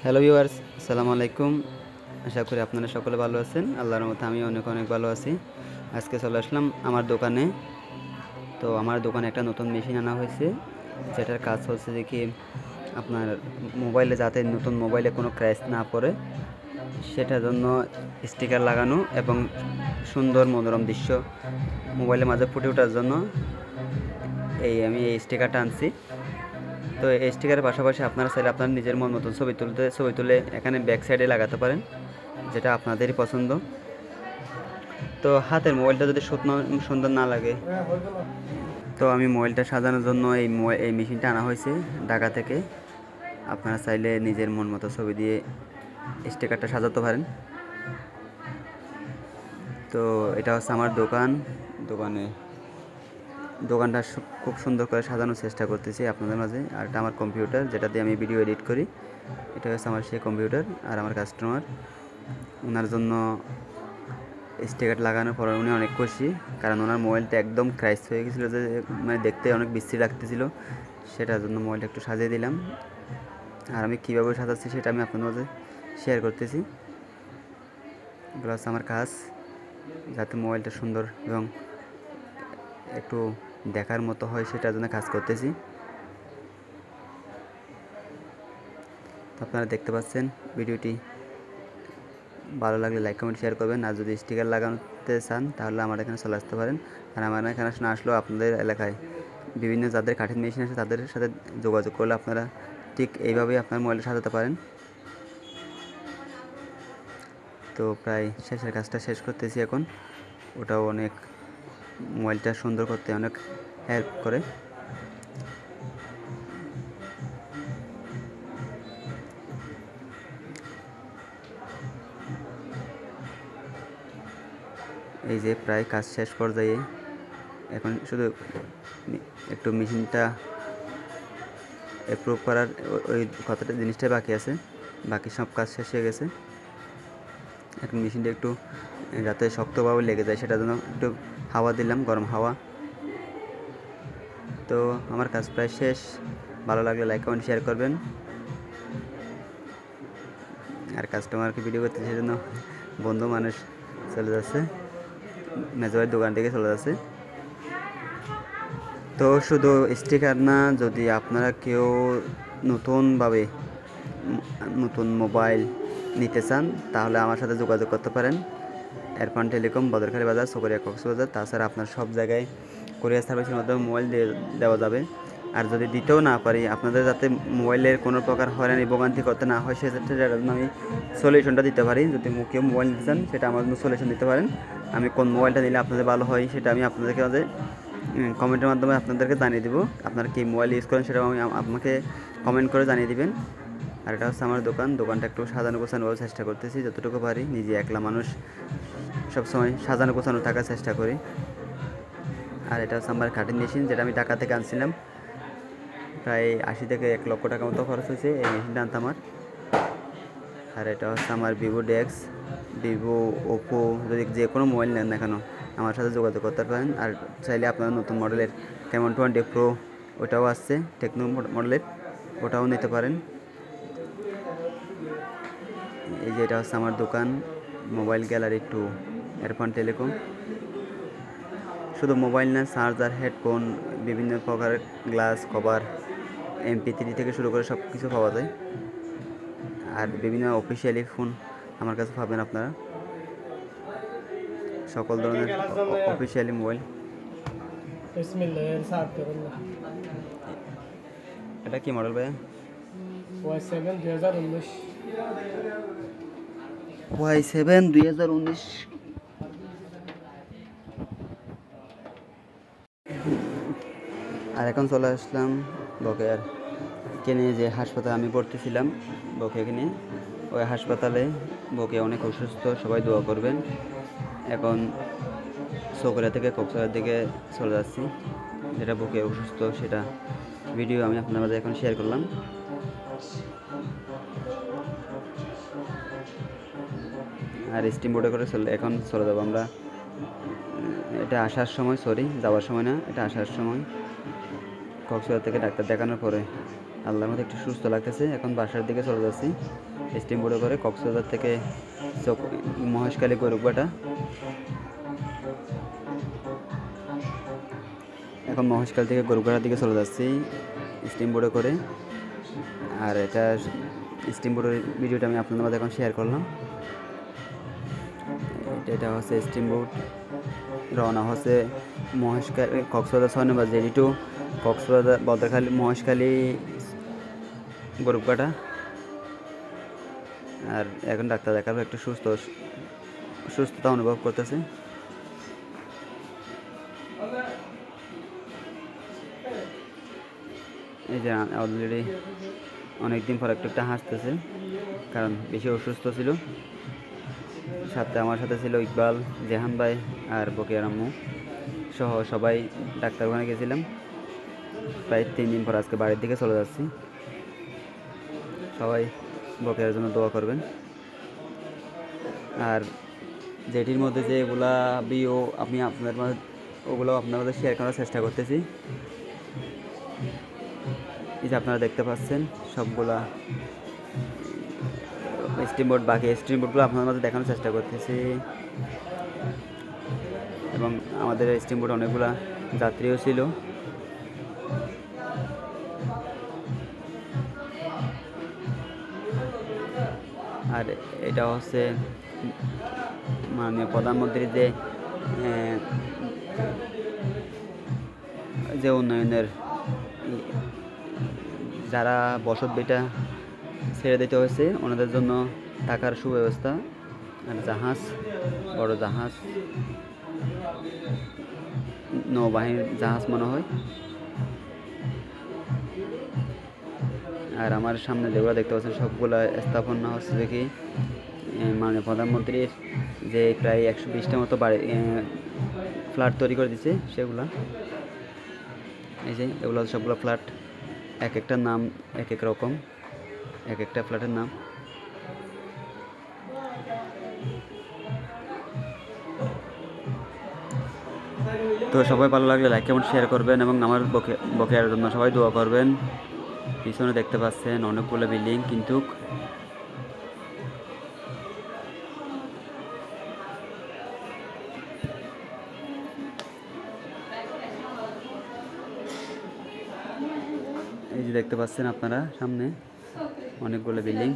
Hello viewers, আসসালামু আলাইকুম। আশা করি আপনারা সকলে ভালো আছেন। আল্লাহর রহমতে আমি অনেক ভালো আছি। আজকে চলে আসলাম আমার দোকানে। তো আমার দোকানে একটা নতুন মেশিন আনা হয়েছে, যেটার কাজ হচ্ছে যে কি আপনার মোবাইলে যাতে নতুন মোবাইলে কোনো ক্র্যাশ না পড়ে সেটার জন্য স্টিকার লাগানো এবং সুন্দর মনোরম দৃশ্য মোবাইলের মাঝে ফুটে ওঠার জন্য আমি এই স্টিকারটা আনছি। তো এই স্টিকারের পাশাপাশি আপনারা চাইলে আপনার নিজের মন মতন ছবি তুলে এখানে ব্যাক সাইডে লাগাতে পারেন, যেটা আপনাদেরই পছন্দ। তো হাতের মোবাইলটা যদি সুন্দর না লাগে, তো আমি মোবাইলটা সাজানোর জন্য এই মেশিনটা আনা হয়েছে ঢাকা থেকে। আপনারা চাইলে নিজের মন মতো ছবি দিয়ে স্টিকারটা সাজাতে পারেন। তো এটা হচ্ছে আমার দোকানটা খুব সুন্দর করে সাজানোর চেষ্টা করতেছি আপনাদের মাঝে। আর এটা আমার কম্পিউটার, যেটা দিয়ে আমি ভিডিও এডিট করি। এটা হচ্ছে আমার সেই কম্পিউটার। আর আমার কাস্টমার, ওনার জন্য স্টিকার লাগানোর পর উনি অনেক খুশি, কারণ ওনার মোবাইলটা একদম ক্র্যাশ হয়ে গেছিলো, যে মানে দেখতে অনেক বিশ্রী লাগতেছিল। সেটার জন্য মোবাইলটা একটু সাজিয়ে দিলাম। আর আমি কীভাবে সাজাচ্ছি সেটা আমি আপনাদের মাঝে শেয়ার করতেছি। এগুলো হচ্ছে আমার কাজ, যাতে মোবাইলটা সুন্দর এবং একটু দেখার মতো হয় সেটার জন্য কাজ করতেছি। আপনারা দেখতে পাচ্ছেন। ভিডিওটি ভালো লাগলে লাইক কমেন্ট শেয়ার করবেন। আর যদি স্টিকার লাগাতে চান তাহলে আমার এখানে চলে আসতে পারেন। আর আমার এখানে না আসলেও আপনাদের এলাকায় বিভিন্ন যাদের কাঠের মেশিন আছে তাদের সাথে যোগাযোগ করলে আপনারা ঠিক এইভাবেই আপনার মোবাইলটা সাজাতে পারেন। তো প্রায় শেষের কাজটা শেষ করতেছি এখন। ওটাও অনেক মোবাইলটা সুন্দর করতে অনেক হেল্প করে। এই যে প্রায় কাজ শেষ পর্যায়ে, এখন শুধু একটু মেশিনটা অ্যাপ্রুভ করার ওই কতটা জিনিসটাই বাকি আছে, বাকি সব কাজ শেষ হয়ে গেছে। এখন মেশিনটা একটু যাতে শক্তভাবে লেগে যায় সেটার জন্য একটু হাওয়া দিলাম, গরম হাওয়া। তো আমার কাজ প্রায় শেষ। ভালো লাগলে লাইক কমেন্ট শেয়ার করবেন। আর কাস্টমারকে ভিডিও করতে সেজন্য বন্ধু মানুষ চলে যাচ্ছে, মেজবাইয়ের দোকান থেকে চলে যাচ্ছে। তো শুধু স্টিকার না, যদি আপনারা কেউ নতুন মোবাইল নিতে চান তাহলে আমার সাথে যোগাযোগ করতে পারেন। এরফান টেলিকম, বদরখালী বাজার, চকরিয়া, কক্সবাজার। তাছাড়া আপনার সব জায়গায় কুরিয়ার সার্ভিসের মাধ্যমে মোবাইল দেওয়া যাবে। আর যদি দিতেও না পারি, আপনাদের যাতে মোবাইলের কোনো প্রকার হয়রানি ভোগান্তি করতে না হয় সেক্ষেত্রে আমি সলিউশনটা দিতে পারি। যদি কেউ মোবাইল নিতে চান সেটা আমার জন্য সলিউশন দিতে পারেন। আমি কোন মোবাইলটা নিলে আপনাদের ভালো হয় সেটা আমি আপনাদেরকে কমেন্টের মাধ্যমে আপনাদেরকে জানিয়ে দেবো। আপনারা কি মোবাইল ইউজ করেন সেটাও আপনাকে কমেন্ট করে জানিয়ে দেবেন। আর এটা হচ্ছে আমার দোকানটা একটু সাজানো গোছানোর চেষ্টা করতেছি যতটুকু পারি। নিজে একলা মানুষ, সবসময় সাজানো গোছানো থাকার চেষ্টা করি। আর এটা হচ্ছে আমার কাটিং মেশিন, যেটা আমি ঢাকা থেকে আনছিলাম। প্রায় 80 থেকে 1 লক্ষ টাকা মতো খরচ হয়েছে এই মেশিনটা আনতে আমার। আর এটা হচ্ছে আমার ভিভো, ওপো, যদি যে কোনো মোবাইল নেন না কেন আমার সাথে যোগাযোগ করতে পারেন। আর চাইলে আপনারা নতুন মডেলের কেমন 20 প্রো ওটাও আসছে, টেকনো মডেলের, ওটাও নিতে পারেন। এই যে এটা হচ্ছে আমার দোকান, মোবাইল গ্যালারি 2, এরফান টেলিকম। শুধু মোবাইল না, চার্জার, হেডফোন, বিভিন্ন প্রকারের গ্লাস কভার, MP3 থেকে শুরু করে সব কিছু পাওয়া যায়। আর বিভিন্ন অফিসিয়ালি ফোন আমার কাছে পাবেন আপনারা, সকল ধরনের অফিসিয়ালি মোবাইল। এটা কি মডেল ভাইয়া? Y7 2019। আর এখন চলে আসলাম বকেয়ার কিনে, যে হাসপাতালে আমি ভর্তি ছিলাম বকেয়া নিয়ে। ওই হাসপাতালে বকেয়া অনেক অসুস্থ, সবাই দোয়া করবেন। এখন চকরিয়া থেকে কক্সবাজার দিকে চলে যাচ্ছি, যেটা বকেয়া অসুস্থ সেটা ভিডিও আমি আপনার মাঝে এখন শেয়ার করলাম। আর স্টিম বোর্ডে করে এখন চলে যাবো আমরা। এটা আসার সময়, যাওয়ার সময় না, এটা আসার সময় কক্সবাজার থেকে ডাক্তার দেখানোর পরে আল্লাহর মধ্যে একটু সুস্থ লাগতেছে। এখন বাসার দিকে চলে যাচ্ছি স্টিম বোটে করে কক্সবাজার থেকে মহেশখালী গরুবাটা। এখন মহেশখালী থেকে গরুবাটার দিকে চলে যাচ্ছি স্টিম বোটে করে। আর এটা স্টিম বোটের ভিডিওটা আমি আপনাদের মধ্যে এখন শেয়ার করলাম। এটা হচ্ছে স্টিম বোট রওনা হচ্ছে মহেশখালী কক্সবাজার 6 নম্বর জেডি টু কক্সবাজার বদরখালী মহেশখালী গরুবাটা। আর এখন ডাক্তার দেখাবো, একটু সুস্থতা অনুভব করতেছে। এই যে অলরেডি অনেকদিন পর একটা হাসতেছে, কারণ বেশি অসুস্থ ছিল। সাথে আমার সাথে ছিল ইকবাল, জেহান ভাই আর বকিয়ার আম্মু সহ সবাই ডাক্তারখানে গেছিলাম। প্রায় 3 দিন পর আজকে বাড়ির দিকে চলে যাচ্ছি। সবাই বকেয়ার জন্য দোয়া করবেন। আর যেটির মধ্যে যে এগুলা ভিডিও আমি ওগুলো আপনার মধ্যে শেয়ার করার চেষ্টা করতেছি। এই যে আপনারা দেখতে পাচ্ছেন সবগুলা স্টিম বোট, বাকি স্টিম বোটগুলো আপনার মধ্যে দেখানোর চেষ্টা করতেছি। এবং আমাদের স্টিম বোট অনেকগুলা যাত্রীও ছিল। আর এটা হচ্ছে মাননীয় প্রধানমন্ত্রীর যে উন্নয়নের যারা বসত ভিটা ছেড়ে দিতে হয়েছে ওনাদের জন্য থাকার সুব্যবস্থা। আর জাহাজ, বড় জাহাজ, নৌবাহিনীর জাহাজ মনে হয়। আর আমার সামনে যেগুলো দেখতে পাচ্ছেন সবগুলো স্থাপনা হচ্ছে দেখি মাননীয় প্রধানমন্ত্রীর যে প্রায় 120টা মতো বাড়ি ফ্ল্যাট তৈরি করে দিচ্ছে সেগুলা। এই যে এগুলো সবগুলো ফ্ল্যাট, এক একটা নাম এক এক রকম, এক একটা ফ্ল্যাটের নাম। তো সবাই ভালো লাগলে লাইক কমেন্ট শেয়ার করবেন এবং আমার বকেয়ার জন্য সবাই দোয়া করবেন। পিছনে দেখতে পাচ্ছেন অনেকগুলো বিল্ডিং, কিন্তু এই যে দেখতে পাচ্ছেন আপনারা সামনে অনেকগুলো বিল্ডিং।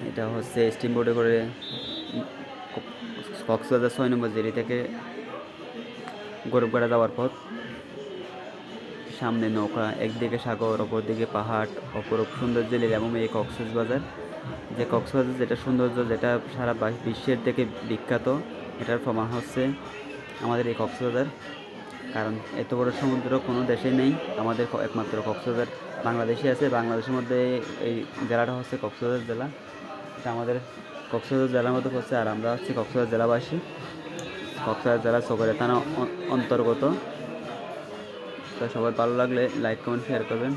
এটা হচ্ছে স্টিম বোটে করে কক্সবাজার 6 নম্বর জেরি থেকে গরুবাড়া যাওয়ার পথ। সামনে নৌকা, একদিকে সাগর, অপর দিকে পাহাড়, অপরূপ সৌন্দর্য এবং এই কক্সবাজার যে কক্সবাজার যেটা সৌন্দর্য, যেটা সারা বিশ্বের থেকে বিখ্যাত, এটার প্রমাণ হচ্ছে আমাদের এই কক্সবাজার। কারণ এত বড় সমুদ্র কোনো দেশে নেই, আমাদের একমাত্র কক্সবাজার বাংলাদেশে আছে। বাংলাদেশের মধ্যে এই জেলাটা হচ্ছে কক্সবাজার জেলা। এটা আমাদের কক্সবাজার জেলার মধ্যে পড়ছে। আর আমরা হচ্ছে কক্সবাজার জেলাবাসী, কক্সবাজার জেলা চকরিয়া থানা অন্তর্গত। তো সবাই ভালো লাগলে লাইক কমেন্ট শেয়ার করবেন।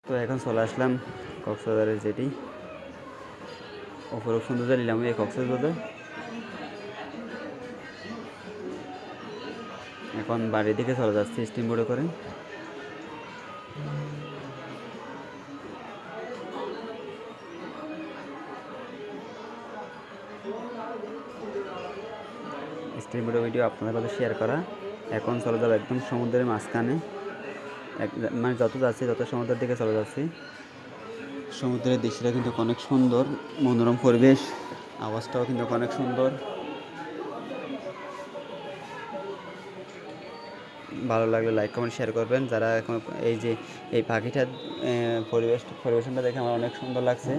তো এখন চলে আসলাম কক্সবাজারের যেটি অপরূপ সৌন্দর্য নিলাম এই কক্সবাজার। এখন বাড়ির দিকে চলে যাচ্ছি স্টিম বোটে করে। স্টিম বোটের ভিডিও আপনাদের কাছে শেয়ার করা। এখন চলে যাবো একদম সমুদ্রের মাঝখানে, মানে যত যাচ্ছি তত সমুদ্রের দিকে চলে যাচ্ছি। সমুদ্রের দৃশ্যটা কিন্তু অনেক সুন্দর, মনোরম পরিবেশ, আওয়াজটাও কিন্তু অনেক সুন্দর। ভালো লাগলে লাইক কমেন্ট শেয়ার করবেন। যারা এখন এই যে এই পাখিটার পরিবেশনটা দেখে আমার অনেক সুন্দর লাগছে।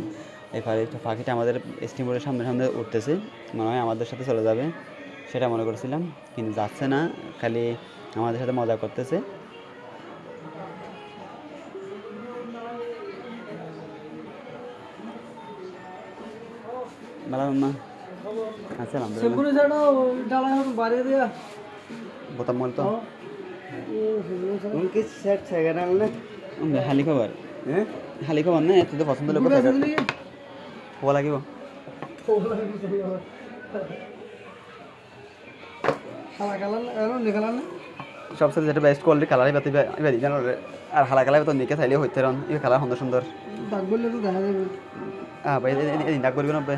এই পাখিটা আমাদের স্টিম বোটের সামনে সামনে উঠতেছে, মনে হয় আমাদের সাথে চলে যাবে সেটা মনে করছিলাম, কিন্তু যাচ্ছে না, খালি আমাদের সাথে মজা করতেছে। আচ্ছা বোতাম বল তো খালি খবর, হ্যাঁ খালি খবর না, এত তো পছন্দ লোক খোৱা লাগিব সবচেয়ে যেটা বেস্ট কোয়ালিটি কালারই পাতি আর হালা কালার তো নিকে চাইলেও হইতে রন এই কালার সুন্দর সুন্দর দাগ বললে তো দেখা যাবে হ্যাঁ ভাই এই দাগ করবেন না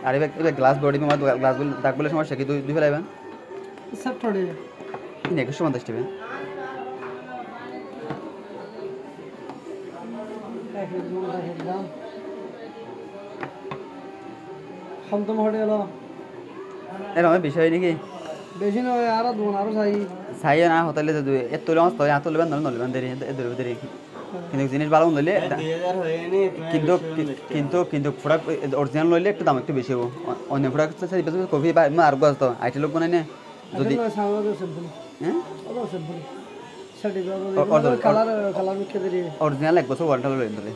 আর এবার গ্লাস বডি আমার গ্লাস বল দাগ বলে সমস্যা কি দুই ফেলাইবেন সব থোড়ে এই 150 টাকা একদম খন্তম হটে এলো এরকম বিষয় নাকি বেশি নয় আরো দোন আরো চাই চাই না হোটেলে যে এত লস তো এত লেবেন নলেবেন দেরি দেরি কিন্তু জিনিস ভালো লইলে কিন্তু কিন্তু কিন্তু প্রোডাক্ট অরিজিনাল লইলে একটু দাম একটু বেশি হবো অন্য প্রোডাক্ট কফি বা আর গাছ তো আইটি লোক বানাই না যদি হ্যাঁ অরিজিনাল এক বছর ওয়ারেন্টি লইলেন ধরে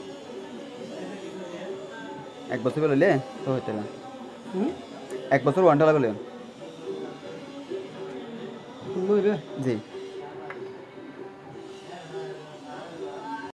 এক বছর লইলে তো হইতে না এক বছর ওয়ারেন্টি লাগলেন জি